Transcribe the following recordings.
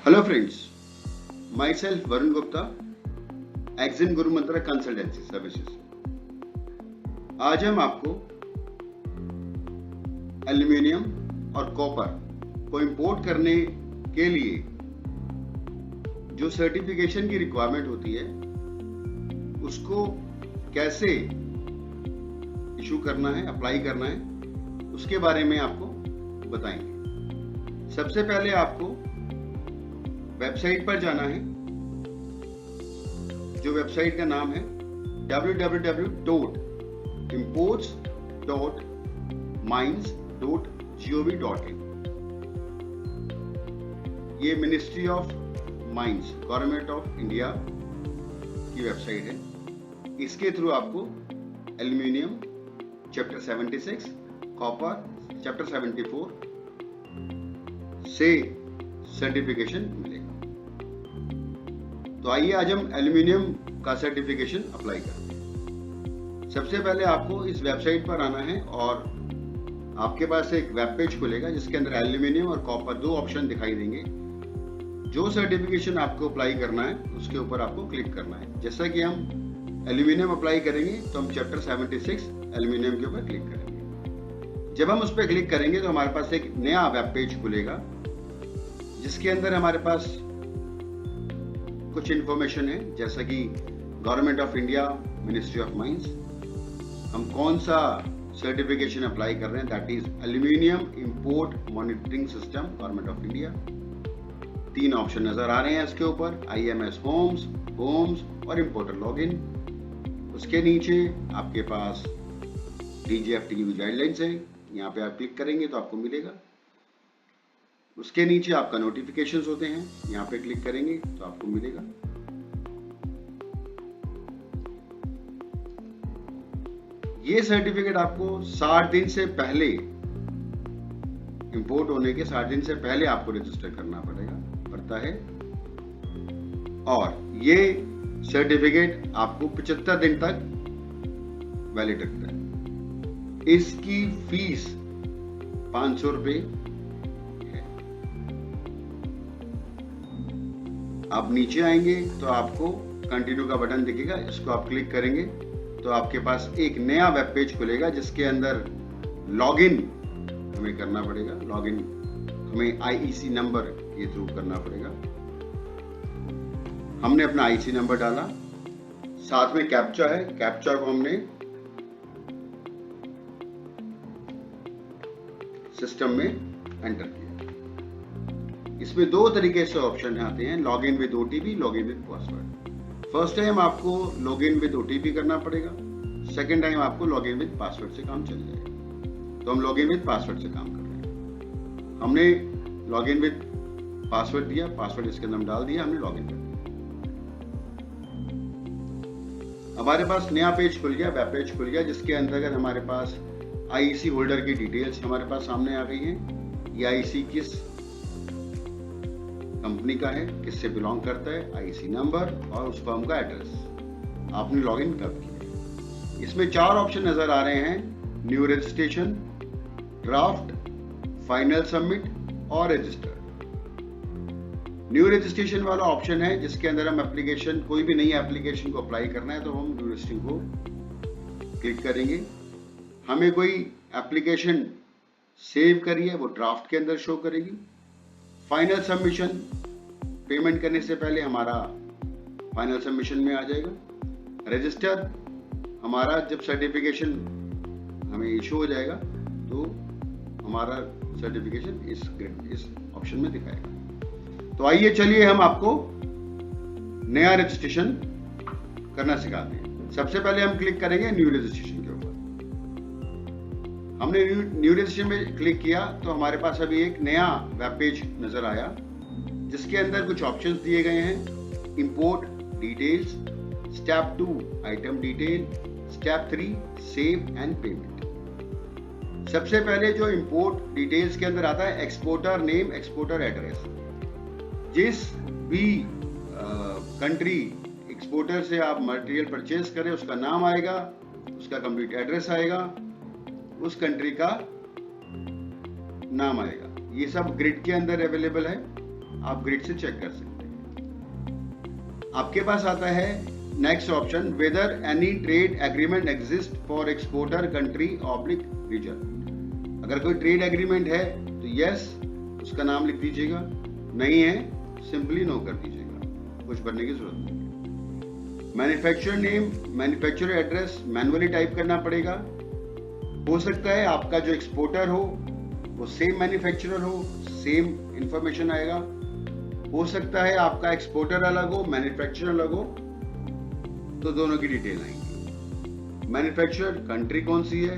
Hello friends, myself Varun Gupta, Axin Guru Mantra Consultancy Services. आज हम आपको aluminium और कॉपर को इंपोर्ट करने के लिए जो सर्टिफिकेशन की रिक्वायरमेंट होती है उसको कैसे इशू करना है, अप्लाई करना है, उसके बारे में आपको बताएंगे। सबसे पहले आपको वेबसाइट पर जाना है, जो वेबसाइट का नाम है www.imports.mines.gov.in। ये ministry of mines, government of India की वेबसाइट है। इसके थ्रू आपको एल्यूमिनियम चैप्टर 76, कॉपर चैप्टर 74 से सर्टिफिकेशन मिलेगा। तो आइए आज हम एल्यूमिनियम का सर्टिफिकेशन अप्लाई करते हैं। सबसे पहले आपको इस वेबसाइट पर आना है और आपके पास एक वेब पेज खुलेगा जिसके अंदर एल्यूमिनियम और कॉपर दो ऑप्शन दिखाई देंगे। जो सर्टिफिकेशन आपको अप्लाई करना है उसके ऊपर आपको क्लिक करना है। जैसा कि हम एल्यूमिनियम अप्लाई करेंगे तो हम चैप्टर 76 एल्यूमिनियम के ऊपर क्लिक करेंगे। जब हम उस पर क्लिक करेंगे तो हमारे पास एक नया वेब पेज खुलेगा जिसके अंदर हमारे पास कुछ इंफॉर्मेशन है, जैसा कि government of India, ministry of mines, हम कौन सा सर्टिफिकेशन अप्लाई कर रहे हैं, that is aluminium import monitoring system, government of India. 3 option नजर आ रहे हैं इसके ऊपर, IMS होम्स और इंपोर्टर लॉगिन। उसके नीचे आपके पास DGFT की गाइडलाइंस है, यहाँ पे आप क्लिक करेंगे तो आपको मिलेगा। उसके नीचे आपका नोटिफिकेशंस होते हैं, यहाँ पे क्लिक करेंगे तो आपको मिलेगा। ये सर्टिफिकेट आपको 60 दिन से पहले, इंपोर्ट होने के 60 दिन से पहले आपको रजिस्टर करना पड़ता है और ये सर्टिफिकेट आपको 75 दिन तक वैलिड रखता है। इसकी फीस 500 रुपए। आप नीचे आएंगे तो आपको कंटिन्यू का बटन दिखेगा, इसको आप क्लिक करेंगे तो आपके पास एक नया वेब पेज खुलेगा जिसके अंदर लॉगिन हमें करना पड़ेगा। लॉगिन हमें IEC नंबर के थ्रू करना पड़ेगा। हमने अपना IEC नंबर डाला, साथ में कैप्चा है, कैप्चा को हमने सिस्टम में एंटर किया। इसमें 2 तरीके से ऑप्शन आते हैं, login with OTP, login with password. First time आपको लॉगिन विद OTP करना पड़ेगा, सेकंड टाइम आपको लॉगिन विद पासवर्ड से काम चल जाएगा। तो हम लॉगिन विद पासवर्ड से काम कर रहे हैं। हमने लॉगिन विद पासवर्ड दिया, पासवर्ड इसके अंदर हम डाल दिया, हमने लॉगिन कर दिया। हमारे पास नया पेज खुल गया, वेब पेज खुल गया, जिसके अंतर्गत हमारे पास IEC होल्डर की डिटेल्स हमारे पास सामने आ गई हैं। ये IEC किस कंपनी का है, किससे बिलोंग करता है, IEC नंबर और उस फर्म का एड्रेस। आपने लॉगिन कब किया। इसमें 4 ऑप्शन नजर आ रहे हैं, new registration, draft, final submit और रजिस्टर। न्यू रजिस्ट्रेशन वाला ऑप्शन है जिसके अंदर हम एप्लीकेशन, कोई भी नई एप्लीकेशन को अप्लाई करना है तो हम न्यू रजिस्ट्रेशन को क्लिक करेंगे। हमें कोई एप्लीकेशन सेव करी है वो ड्राफ्ट के अंदर शो करेगी। फाइनल सबमिशन, पेमेंट करने से पहले हमारा फाइनल सबमिशन में आ जाएगा। रजिस्टर, हमारा जब सर्टिफिकेशन हमें इशू हो जाएगा तो हमारा सर्टिफिकेशन इस ऑप्शन में दिखाएगा। तो आइए चलिए हम आपको नया रजिस्ट्रेशन करना सिखाते हैं। सबसे पहले हम क्लिक करेंगे न्यू रजिस्ट्रेशन के ऊपर। हमने न्यू रजिस्ट्रेशन में क्लिक किया तो हमारे पास अभी एक नया वेब पेज नजर आया जिसके अंदर कुछ ऑप्शंस दिए गए हैं, import details, step 2 item detail, step 3 save and payment. सबसे पहले जो इंपोर्ट डिटेल्स के अंदर आता है, एक्सपोर्टर नेम, एक्सपोर्टर एड्रेस। जिस भी कंट्री एक्सपोर्टर से आप मटेरियल परचेज करें उसका नाम आएगा, उसका कंप्लीट एड्रेस आएगा, उस कंट्री का नाम आएगा। ये सब ग्रिड के अंदर अवेलेबल है। आप ग्रिड से चेक कर सकते हैं। आपके पास आता है next option, whether any trade agreement exist for exporter country oblique region. अगर कोई ट्रेड एग्रीमेंट है तो यस उसका नाम लिख दीजिएगा, नहीं है सिंपली नो कर दीजिएगा, कुछ भरने की जरूरत नहीं है। Manufacturer name, manufacturer address manually type करना पड़ेगा। हो सकता है आपका जो एक्सपोर्टर हो वो सेम मैन्युफैक्चरर हो, सेम इंफॉर्मेशन आएगा। हो सकता है आपका एक्सपोर्टर अलग हो, मैन्युफैक्चरर अलग हो, तो दोनों की डिटेल आएंगी। मैन्युफैक्चरर कंट्री कौन सी है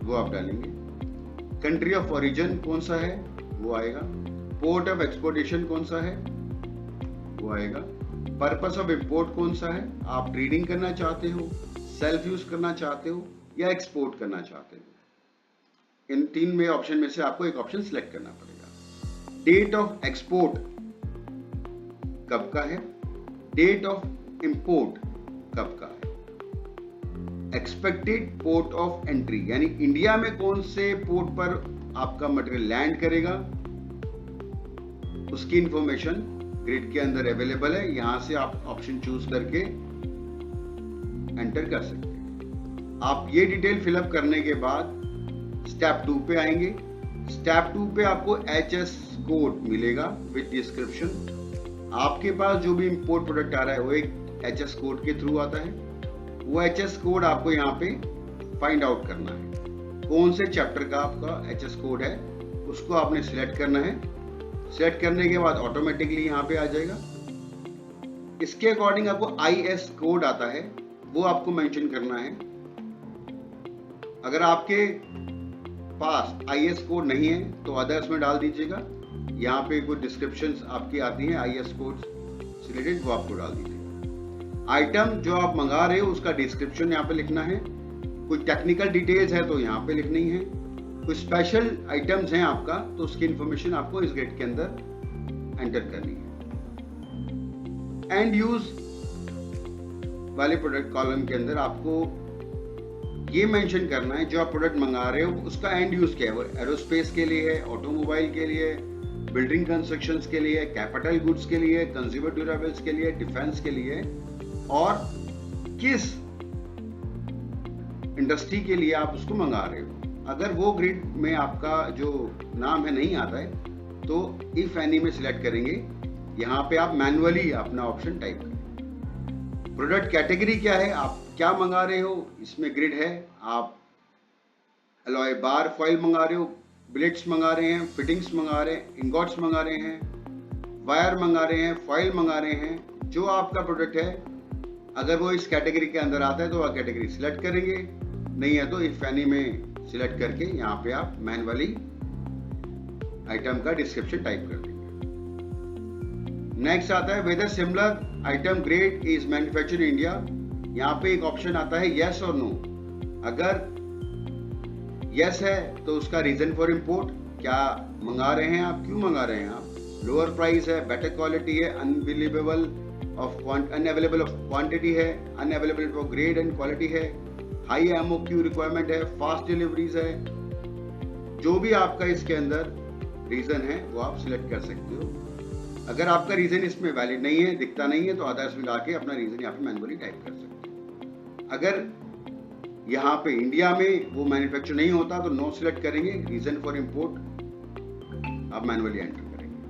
वो आप डालेंगे, कंट्री ऑफ ओरिजिन कौन सा है वो आएगा, पोर्ट ऑफ एक्सपोर्टेशन कौन सा है वो आएगा, पर्पस ऑफ इंपोर्ट कौन सा है, आप ट्रेडिंग करना चाहते हो, सेल्फ यूज करना चाहते हो या एक्सपोर्ट करना चाहते हो। इन तीन में ऑप्शन में से आपको एक ऑप्शन सिलेक्ट करना पड़ेगा। डेट ऑफ एक्सपोर्ट कब का है, डेट ऑफ इंपोर्ट कब का है, एक्सपेक्टेड पोर्ट ऑफ एंट्री यानी इंडिया में कौन से पोर्ट पर आपका मटेरियल लैंड करेगा, उसकी इंफॉर्मेशन ग्रिड के अंदर अवेलेबल है। यहां से आप ऑप्शन चूज करके एंटर कर सकते हैं। आप ये डिटेल फिलअप करने के बाद स्टेप 2 पे आएंगे। स्टेप 2 पे आपको HS कोड मिलेगा विद डिस्क्रिप्शन। आपके पास जो भी इंपोर्ट प्रोडक्ट आ रहा है वो एक HS कोड के थ्रू आता है। वो HS कोड आपको यहाँ पे फाइंड आउट करना है, कौन से चैप्टर का आपका HS कोड है उसको आपने सिलेक्ट करना है। सेट करने के बाद ऑटोमेटिकली यहाँ पे आ जाएगा। इसके अकॉर्डिंग आपको IS कोड आता है, वो आपको मेंशन करना है। अगर आपके पास IS कोड नहीं है तो अदर्स में डाल दीजिएगा। यहाँ पे कुछ डिस्क्रिप्शंस आपकी आती हैं IS कोड से रिलेटेड, वो आपको डाल दीजिएगा। आइटम जो आप मंगा रहे हो उसका डिस्क्रिप्शन यहाँ पे लिखना है। कुछ टेक्निकल डिटेल्स है तो यहाँ पे लिखनी है। कुछ स्पेशल आइटम्स हैं आपका तो उसकी इंफॉर्मेशन आपको इस ग्रिड के अंदर एंटर करनी है। एंड यूज वाले प्रोडक्ट कॉलम के अंदर आपको ये मेंशन करना है जो आप प्रोडक्ट मंगा रहे हो उसका एंड यूज क्या है। वो एरोस्पेस के लिए है, ऑटोमोबाइल के लिए, बिल्डिंग कंस्ट्रक्शन के लिए, कैपिटल गुड्स के लिए, कंज्यूमर ड्यूरेबल्स के लिए, डिफेंस के लिए, और किस इंडस्ट्री के लिए आप उसको मंगा रहे हो। अगर वो ग्रिड में आपका जो नाम है नहीं आता है तो इफ एनी में सिलेक्ट करेंगे। यहाँ पे आप मैनुअली अपना ऑप्शन टाइप करें। प्रोडक्ट कैटेगरी क्या है, आप क्या मंगा रहे हो, इसमें ग्रिड है। आप अलॉय बार फॉइल मंगा रहे हो, बिलेट्स मंगा रहे हैं, फिटिंग्स मंगा रहे हैं, इंगॉट्स मंगा रहे हैं, वायर मंगा रहे हैं, फॉइल मंगा रहे हैं, जो आपका प्रोडक्ट है अगर वो इस कैटेगरी के अंदर आता है तो वह कैटेगरी सिलेक्ट करेंगे, नहीं है तो इफ एनी में सिलेक्ट करके यहाँ पे आप मैनुअली आइटम का डिस्क्रिप्शन टाइप कर देंगे। नेक्स्ट आता है whether similar item grade is manufactured in India. यहाँ पे एक ऑप्शन आता है यस और नो। अगर यस है तो उसका रीजन फॉर इंपोर्ट, क्या मंगा रहे हैं आप, क्यों मंगा रहे हैं आप, लोअर प्राइस है, बेटर क्वालिटी है, अनअवेलेबल ऑफ क्वांटिटी है, unavailable for grade and quality है, हाई MOQ रिक्वायरमेंट है, फास्ट डिलीवरीज है। जो भी आपका इसके अंदर रीजन है वो आप सिलेक्ट कर सकते हो। अगर आपका रीजन इसमें वैलिड नहीं है, दिखता नहीं है, तो अदर्स में जाके अपना रीजन यहाँ पे मैनुअली टाइप कर सकते हो। अगर यहाँ पे इंडिया में वो मैन्युफैक्चर नहीं होता तो नो सिलेक्ट करेंगे, रीजन फॉर इंपोर्ट आप मैनुअली एंटर करेंगे।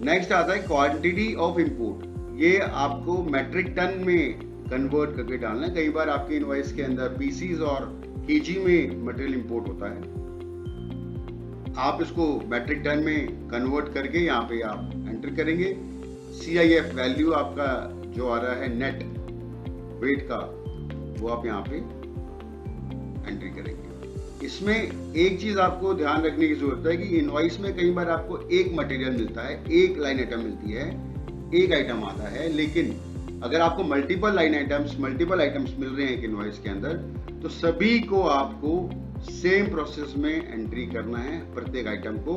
नेक्स्ट आता है क्वांटिटी ऑफ इंपोर्ट। ये आपको मेट्रिक टन में कन्वर्ट करके डालना है। कई बार आपके इनवॉइस के अंदर पीसीज और केजी में मटेरियल इंपोर्ट होता है, आप इसको मैट्रिक टन में कन्वर्ट करके यहाँ पे आप एंटर करेंगे। CIF वैल्यू आपका जो आ रहा है नेट वेट का, वो आप यहाँ पे एंट्री करेंगे। इसमें एक चीज आपको ध्यान रखने की जरूरत है कि इनवॉइस में कई बार आपको एक मटेरियल मिलता है, एक लाइन आइटम मिलती है, एक आइटम आता है, लेकिन अगर आपको मल्टीपल आइटम्स मिल रहे हैं इनवॉइस के अंदर तो सभी को आपको सेम प्रोसेस में एंट्री करना है प्रत्येक आइटम को,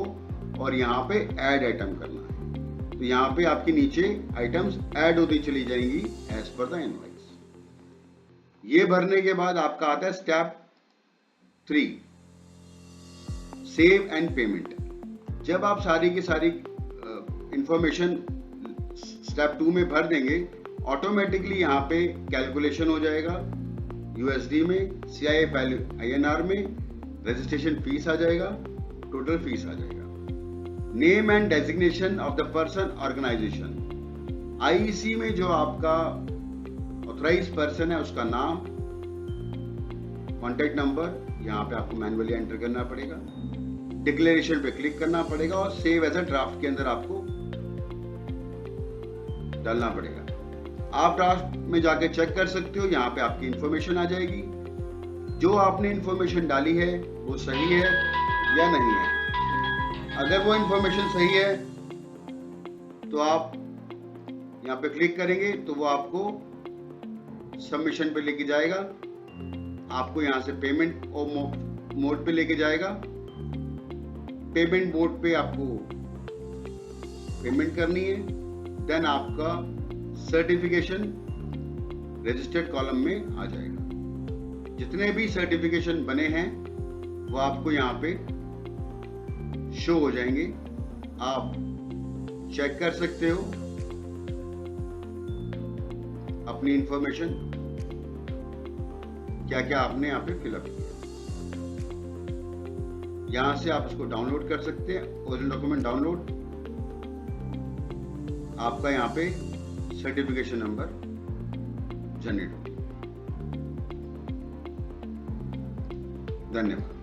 और यहाँ पे ऐड आइटम करना है। तो यहाँ पे आपके नीचे आइटम्स ऐड होती चली जाएंगी एज पर द इनवॉइस। ये भरने के बाद आपका आता है स्टेप 3 सेव एंड पेमेंट। जब आप सारी की सारी इंफॉर्मेशन स्टेप 2 में भर देंगे, ऑटोमेटिकली यहाँ पे कैलकुलेशन हो जाएगा यूएसडी में, सीआईएफ वैल्यू आईएनआर में, रजिस्ट्रेशन फीस आ जाएगा, टोटल फीस आ जाएगा। Name and designation of the person organization, IEC में जो आपका ऑथराइज पर्सन है उसका नाम, कॉन्टेक्ट नंबर यहाँ पे आपको मैन्युअली एंटर करना पड़ेगा, डिक्लेरेशन पे क्लिक करना पड़ेगा और सेव एज अ ड्राफ्ट के अंदर आपको डालना पड़ेगा। आप ड्राफ्ट में जाके चेक कर सकते हो, यहाँ पे आपकी इंफॉर्मेशन आ जाएगी, जो आपने इंफॉर्मेशन डाली है वो सही है या नहीं है। अगर वो इंफॉर्मेशन सही है तो आप यहाँ पे क्लिक करेंगे तो वो आपको सबमिशन पे लेके जाएगा, आपको यहाँ से पेमेंट मोड पे लेके जाएगा। पेमेंट मोड पे आपको पेमेंट करनी है, देन आपका सर्टिफिकेशन रजिस्टर्ड कॉलम में आ जाएगा। जितने भी सर्टिफिकेशन बने हैं वो आपको यहाँ पे शो हो जाएंगे, आप चेक कर सकते हो अपनी इंफॉर्मेशन क्या क्या आपने यहाँ पे फिलअप किया। यहां से आप इसको डाउनलोड कर सकते हैं, ओरिजिनल डॉक्यूमेंट डाउनलोड, आपका यहाँ पे सर्टिफिकेशन नंबर जनरेट हो। धन्यवाद।